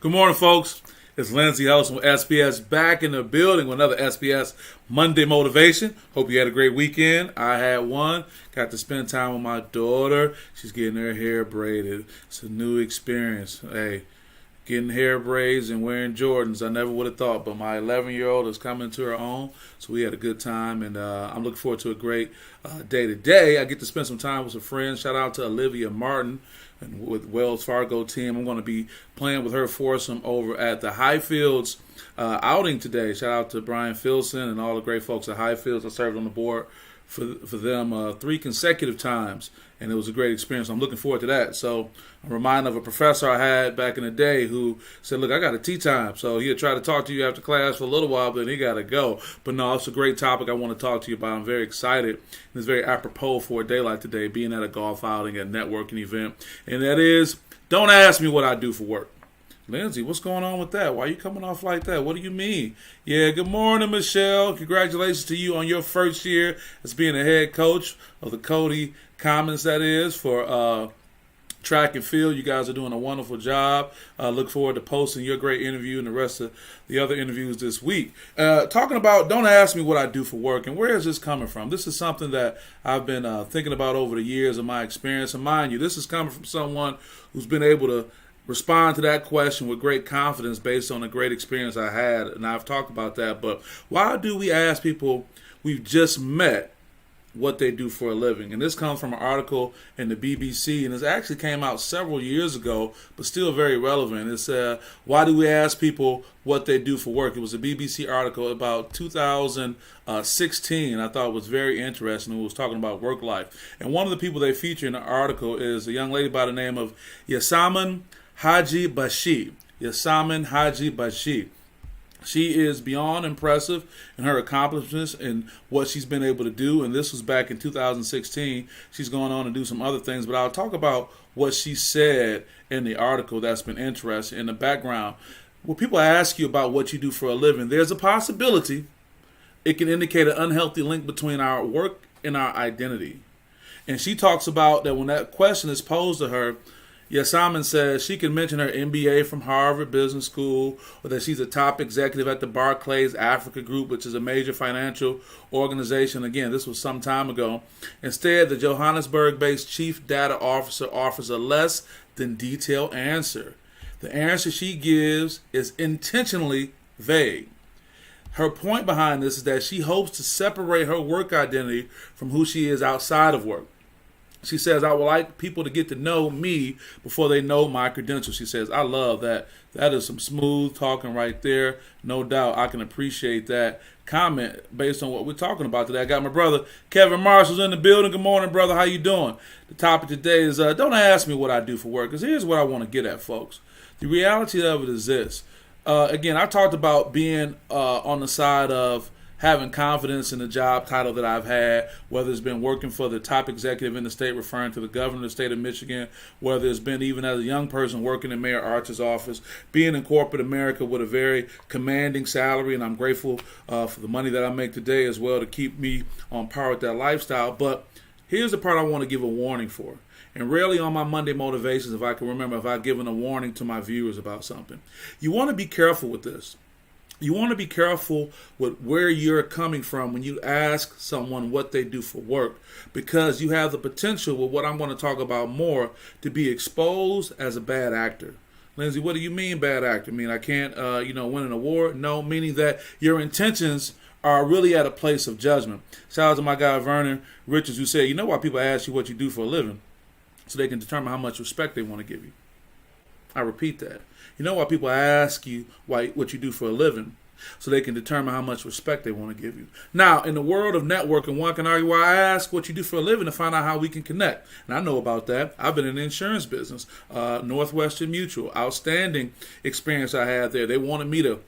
Good morning, folks. It's Lindsay Houston with SPS back in the building with another SPS Monday Motivation. Hope you had a great weekend. I had one. Got to spend time with my daughter. She's getting her hair braided. It's a new experience. Hey, getting hair braids and wearing Jordans, I never would have thought, but my 11-year-old is coming to her own, so we had a good time, and I'm looking forward to a great day today. I get to spend some time with some friends. Shout out to Olivia Martin and with Wells Fargo team. I'm going to be playing with her foursome over at the Highfields outing today. Shout out to Brian Filson and all the great folks at Highfields. I served on the board for them 3 consecutive times, and it was a great experience. I'm looking forward to that. So I'm reminded of a professor I had back in the day who said, look, I got a tea time. So he'll try to talk to you after class for a little while, but then he got to go. But no, it's a great topic I want to talk to you about. I'm very excited. And it's very apropos for a day like today, being at a golf outing, a networking event. And that is, don't ask me what I do for work. Lindsay, what's going on with that? Why are you coming off like that? What do you mean? Yeah, good morning, Michelle. Congratulations to you on your first year as being a head coach of the Cody Commons, that is, for track and field. You guys are doing a wonderful job. Look forward to posting your great interview and the rest of the other interviews this week. Talking about don't ask me what I do for work, and where is this coming from? This is something that I've been thinking about over the years of my experience. And mind you, this is coming from someone who's been able to respond to that question with great confidence based on a great experience I had, and I've talked about that. But why do we ask people we've just met what they do for a living? And this comes from an article in the BBC, and it actually came out several years ago, but still very relevant. It's why do we ask people what they do for work? It was a BBC article about 2016. I thought it was very interesting. It was talking about work life. And one of the people they feature in the article is a young lady by the name of Yasamin Haji Bashi. Yasamin Haji Bashi. She is beyond impressive in her accomplishments and what she's been able to do. And this was back in 2016. She's going on to do some other things, but I'll talk about what she said in the article that's been interesting in the background. When people ask you about what you do for a living, there's a possibility it can indicate an unhealthy link between our work and our identity. And she talks about that when that question is posed to her, Yasamin says she can mention her MBA from Harvard Business School, or that she's a top executive at the Barclays Africa Group, which is a major financial organization. Again, this was some time ago. Instead, the Johannesburg-based chief data officer offers a less than detailed answer. The answer she gives is intentionally vague. Her point behind this is that she hopes to separate her work identity from who she is outside of work. She says, I would like people to get to know me before they know my credentials. She says, I love that. That is some smooth talking right there. No doubt I can appreciate that comment based on what we're talking about today. I got my brother Kevin Marshall's in the building. Good morning, brother. How you doing? The topic today is don't ask me what I do for work, because here's what I want to get at, folks. The reality of it is this. Again, I talked about being on the side of having confidence in the job title that I've had, whether it's been working for the top executive in the state, referring to the governor of the state of Michigan, whether it's been even as a young person working in Mayor Archer's office, being in corporate America with a very commanding salary, and I'm grateful for the money that I make today as well to keep me on par with that lifestyle. But here's the part I want to give a warning for. And rarely on my Monday Motivations, if I can remember, if I've given a warning to my viewers about something. You want to be careful with this. You want to be careful with where you're coming from when you ask someone what they do for work, because you have the potential, with what I'm going to talk about more, to be exposed as a bad actor. Lindsay, what do you mean bad actor? I mean, I can't, win an award? No, meaning that your intentions are really at a place of judgment. Shout out to my guy Vernon Richards, who said, you know why people ask you what you do for a living? So they can determine how much respect they want to give you. I repeat that. You know why people ask you what you do for a living? So they can determine how much respect they want to give you. Now, in the world of networking, one can argue, why I ask what you do for a living to find out how we can connect. And I know about that. I've been in the insurance business. Northwestern Mutual, outstanding experience I had there. They wanted me to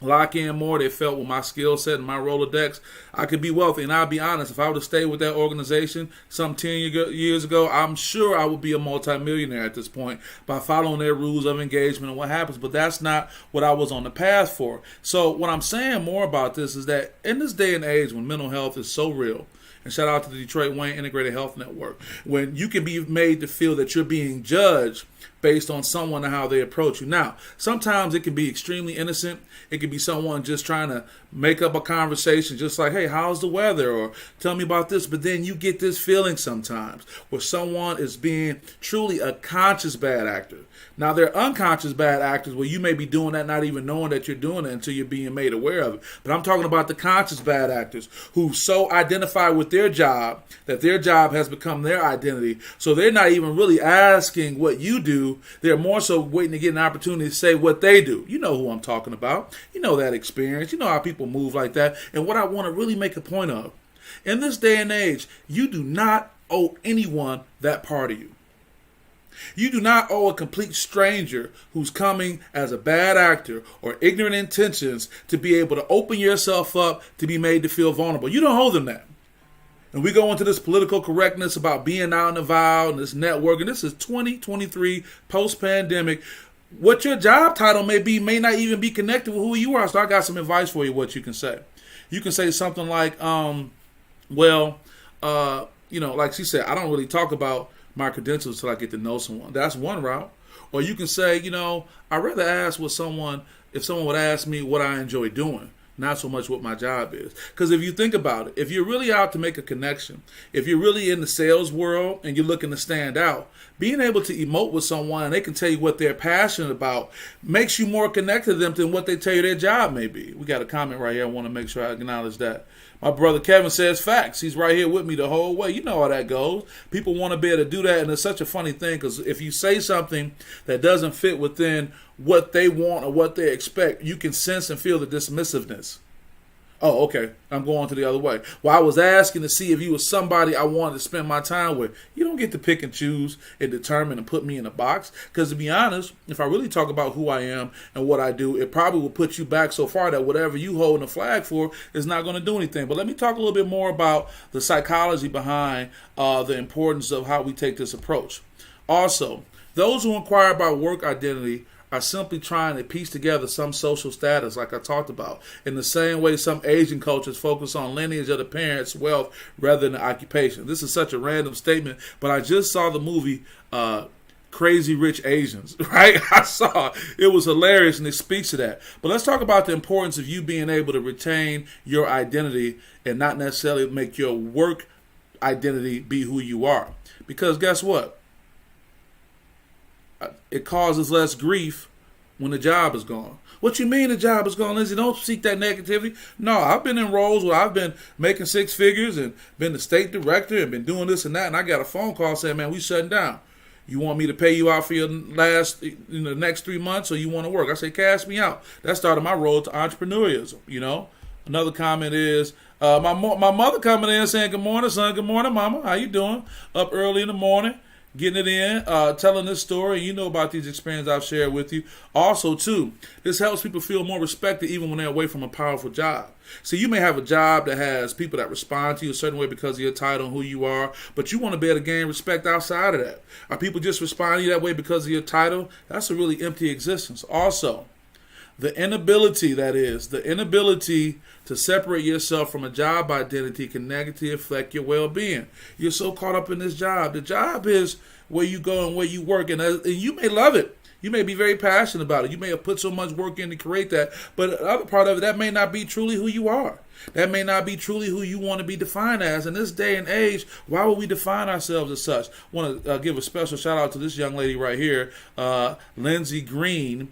lock in more. They felt with my skill set and my Rolodex, I could be wealthy. And I'll be honest, if I would have stayed with that organization some 10 years ago, I'm sure I would be a multimillionaire at this point by following their rules of engagement and what happens. But that's not what I was on the path for. So what I'm saying more about this is that in this day and age when mental health is so real, and shout out to the Detroit Wayne Integrated Health Network, when you can be made to feel that you're being judged based on someone and how they approach you. Now, sometimes it can be extremely innocent. It can be someone just trying to make up a conversation, just like, hey, how's the weather? Or tell me about this. But then you get this feeling sometimes where someone is being truly a conscious bad actor. Now, there are unconscious bad actors where you may be doing that not even knowing that you're doing it until you're being made aware of it. But I'm talking about the conscious bad actors who so identify with their job that their job has become their identity. So they're not even really asking what you do. They're more so waiting to get an opportunity to say what they do. You know who I'm talking about. You know that experience. You know how people move like that. And what I want to really make a point of, in this day and age, you do not owe anyone that part of you. You do not owe a complete stranger who's coming as a bad actor or ignorant intentions to be able to open yourself up to be made to feel vulnerable. You don't owe them that. And we go into this political correctness about being out in the wild and this networking. This is 2023 post-pandemic. What your job title may be may not even be connected with who you are. So I got some advice for you what you can say. You can say something like, like she said, I don't really talk about my credentials until I get to know someone. That's one route. Or you can say, I'd rather ask if someone would ask me what I enjoy doing, not so much what my job is. Because if you think about it, if you're really out to make a connection, if you're really in the sales world and you're looking to stand out, being able to emote with someone and they can tell you what they're passionate about makes you more connected to them than what they tell you their job may be. We got a comment right here. I want to make sure I acknowledge that. My brother Kevin says facts. He's right here with me the whole way. You know how that goes. People want to be able to do that, and it's such a funny thing because if you say something that doesn't fit within what they want or what they expect, you can sense and feel the dismissiveness. Oh, okay. I'm going to the other way. Well, I was asking to see if you were somebody I wanted to spend my time with. You don't get to pick and choose and determine and put me in a box. Because to be honest, if I really talk about who I am and what I do, it probably will put you back so far that whatever you holding a flag for is not going to do anything. But let me talk a little bit more about the psychology behind the importance of how we take this approach. Also, those who inquire about work identity are simply trying to piece together some social status, like I talked about, in the same way some Asian cultures focus on lineage of the parents' wealth rather than the occupation. This is such a random statement, but I just saw the movie Crazy Rich Asians, right? I saw it. It was hilarious, and it speaks to that. But let's talk about the importance of you being able to retain your identity and not necessarily make your work identity be who you are. Because guess what? It causes less grief when the job is gone. What you mean the job is gone, Lindsay? Don't seek that negativity. No, I've been in roles where I've been making six figures and been the state director and been doing this and that, and I got a phone call saying, man, we shutting down. You want me to pay you out for your the next 3 months, or you want to work? I say, cash me out. That started my road to entrepreneurialism, Another comment is, my mother coming in saying, good morning, son. Good morning, mama. How you doing? Up early in the morning. Getting it in, telling this story. You know about these experiences I've shared with you. Also, too, this helps people feel more respected even when they're away from a powerful job. See, you may have a job that has people that respond to you a certain way because of your title and who you are, but you want to be able to gain respect outside of that. Are people just responding to you that way because of your title? That's a really empty existence. Also, the inability to separate yourself from a job identity can negatively affect your well-being. You're so caught up in this job. The job is where you go and where you work, and you may love it. You may be very passionate about it. You may have put so much work in to create that, but the other part of it, that may not be truly who you are. That may not be truly who you want to be defined as. In this day and age, why would we define ourselves as such? I want to give a special shout out to this young lady right here, Lindsay Green,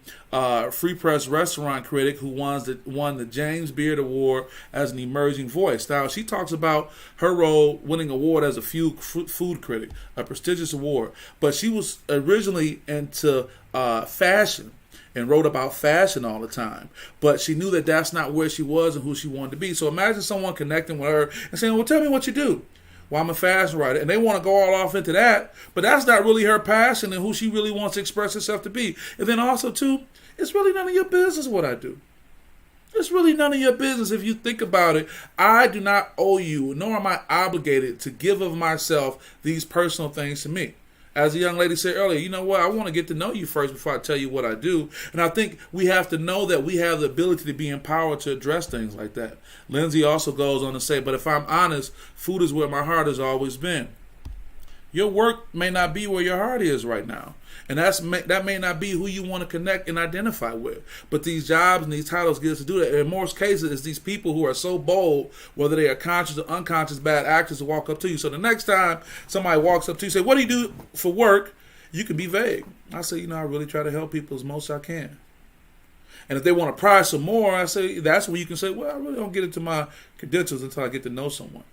Free Press restaurant critic who won the James Beard Award as an emerging voice. Now, she talks about her role winning award as a food critic, a prestigious award. But she was originally into fashion and wrote about fashion all the time. But she knew that that's not where she was and who she wanted to be. So imagine someone connecting with her and saying, well, tell me what you do. Well, I'm a fashion writer. And they want to go all off into that. But that's not really her passion and who she really wants to express herself to be. And then also, too, it's really none of your business what I do. It's really none of your business if you think about it. I do not owe you, nor am I obligated to give of myself these personal things to me. As a young lady said earlier, you know what? I want to get to know you first before I tell you what I do. And I think we have to know that we have the ability to be empowered to address things like that. Lindsay also goes on to say, but if I'm honest, food is where my heart has always been. Your work may not be where your heart is right now. And that may not be who you want to connect and identify with. But these jobs and these titles get us to do that. And in most cases, it's these people who are so bold, whether they are conscious or unconscious bad actors, to walk up to you. So the next time somebody walks up to you and say, what do you do for work? You can be vague. I say, I really try to help people as most I can. And if they want to pry some more, I say, that's when you can say, well, I really don't get into my credentials until I get to know someone.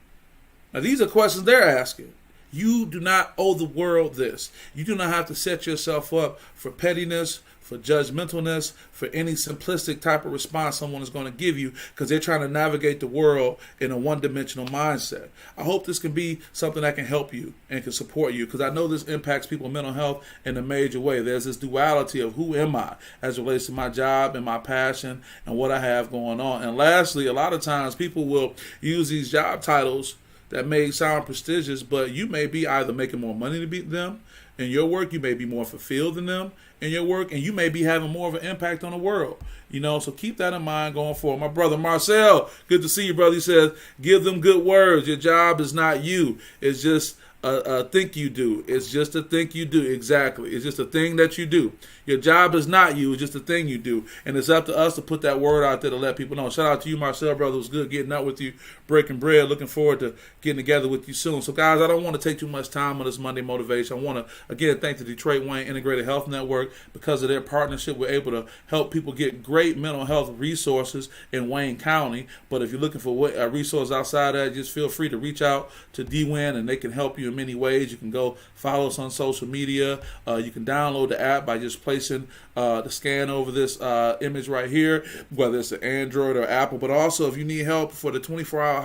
Now, these are questions they're asking. You do not owe the world this. You do not have to set yourself up for pettiness, for judgmentalness, for any simplistic type of response someone is going to give you because they're trying to navigate the world in a one-dimensional mindset. I hope this can be something that can help you and can support you, because I know this impacts people's mental health in a major way. There's this duality of who am I as it relates to my job and my passion and what I have going on. And lastly, a lot of times people will use these job titles that may sound prestigious, but you may be either making more money to beat them in your work, you may be more fulfilled than them in your work, and you may be having more of an impact on the world. So keep that in mind going forward. My brother Marcel, good to see you, brother. He says, give them good words. Your job is not you. It's just a think you do. It's just a think you do. Exactly. It's just a thing that you do. Your job is not you. It's just a thing you do. And it's up to us to put that word out there to let people know. Shout out to you, Marcel, brother. It was good getting up with you, breaking bread. Looking forward to getting together with you soon. So, guys, I don't want to take too much time on this Monday Motivation. I want to, again, thank the Detroit Wayne Integrated Health Network. Because of their partnership, we're able to help people get great mental health resources in Wayne County. But if you're looking for a resource outside that, just feel free to reach out to DWIN, and they can help you in many ways. You can go follow us on social media. You can download the app by just placing the scan over this image right here, whether it's an Android or Apple. But also, if you need help for the 24-hour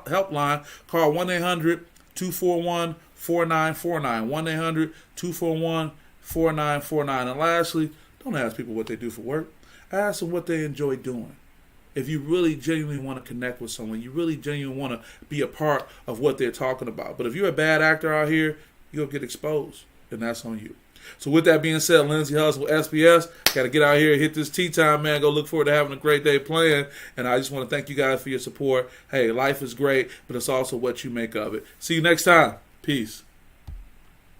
helpline, call 1-800-241-4949. 1-800-241-4949. And lastly, don't ask people what they do for work. Ask them what they enjoy doing. If you really genuinely want to connect with someone, you really genuinely want to be a part of what they're talking about. But if you're a bad actor out here, you'll get exposed, and that's on you. So with that being said, Lindsay Hustle with SPS, got to get out here and hit this tea time, man. Go look forward to having a great day playing. And I just want to thank you guys for your support. Hey, life is great, but it's also what you make of it. See you next time. Peace.